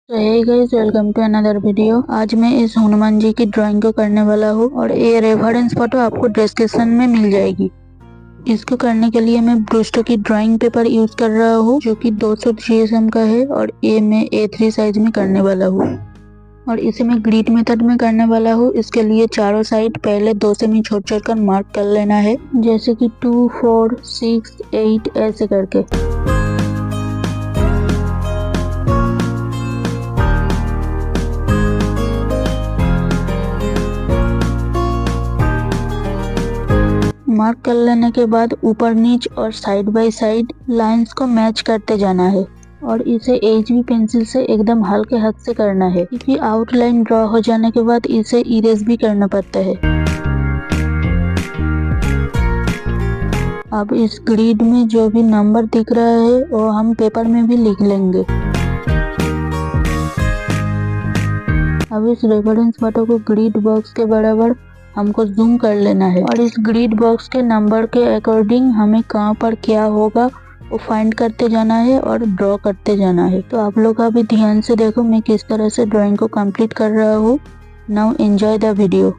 तो hey guys, welcome to another video. आज मैं इस हनुमान जी की ड्राइंग को करने वाला हूँ और ये रेफरेंस फोटो आपको डिस्क्रिप्शन में मिल जाएगी। इसको करने के लिए मैं ब्रूस्टर की ड्राइंग पेपर यूज कर रहा हूँ जो कि 200 GSM का है और ये मैं A3 साइज में करने वाला हूँ और इसे मैं ग्रिड मेथड में करने वाला हूँ। इसके लिए चारों साइड पहले 2 सेमी छोड़ कर मार्क कर लेना है, जैसे कि 2, 4, 6, 8 ऐसे करके। मार्क कर लेने के बाद ऊपर नीच और साइड बाय साइड लाइंस को मैच करते जाना है और इसे HB पेंसिल से एकदम हल्के हाथ से करना है, क्योंकि आउटलाइन ड्रॉ हो जाने के बाद इसे इरेज भी करना पड़ता है। अब इस ग्रिड में जो भी नंबर दिख रहा है वो हम पेपर में भी लिख लेंगे। अब इस रेफरेंस फोटो को ग्रिड बॉक्स के बराबर हमको जूम कर लेना है और इस ग्रिड बॉक्स के नंबर के अकॉर्डिंग हमें कहाँ पर क्या होगा वो फाइंड करते जाना है और ड्रॉ करते जाना है। तो आप लोग अभी ध्यान से देखो मैं किस तरह से ड्राइंग को कंप्लीट कर रहा हूँ। Now enjoy the video.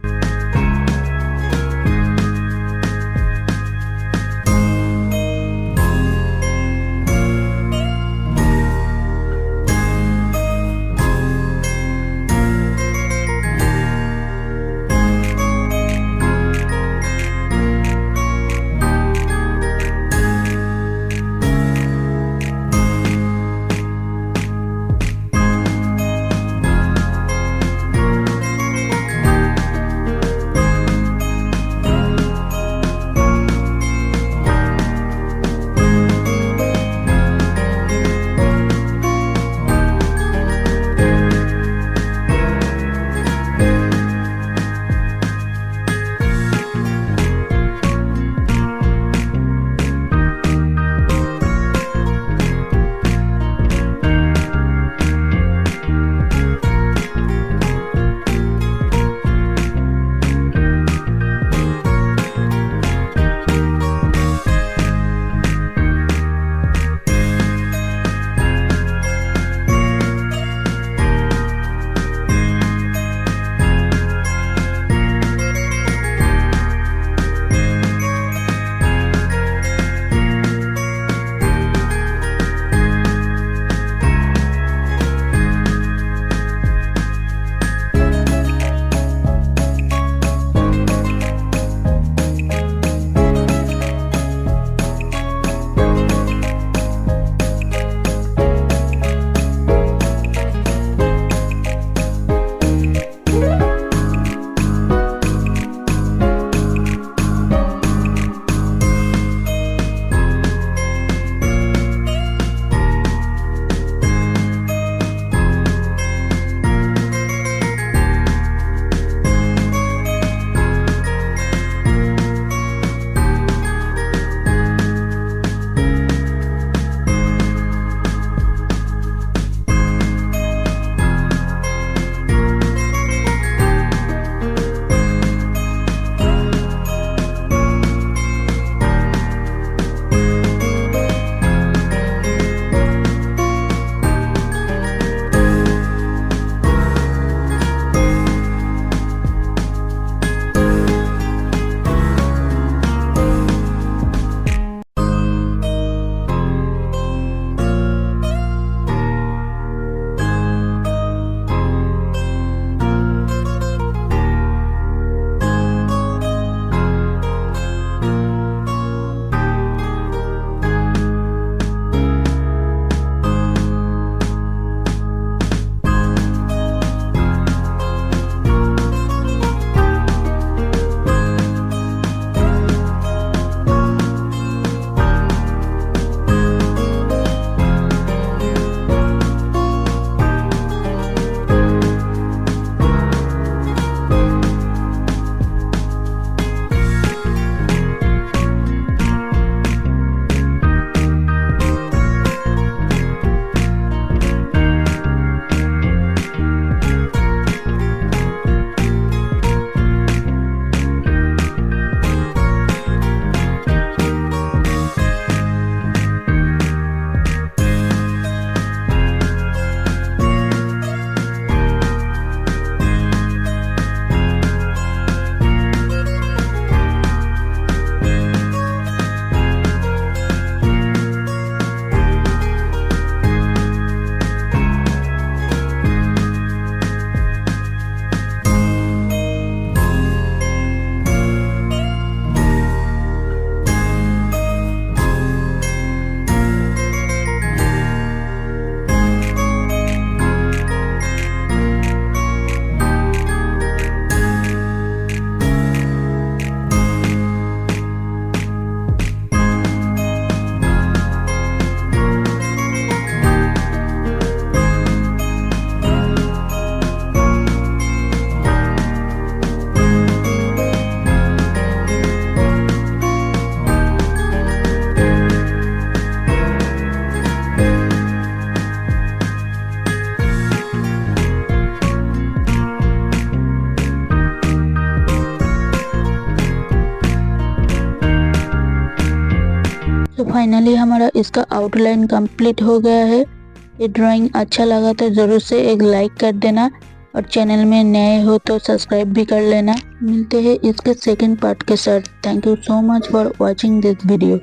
Finally हमारा इसका आउटलाइन कंप्लीट हो गया है। ये ड्राइंग अच्छा लगा तो ज़रूर से एक लाइक कर देना और चैनल में नए हो तो सब्सक्राइब भी कर लेना। मिलते हैं इसके सेकंड पार्ट के साथ। Thank you so much for watching this video.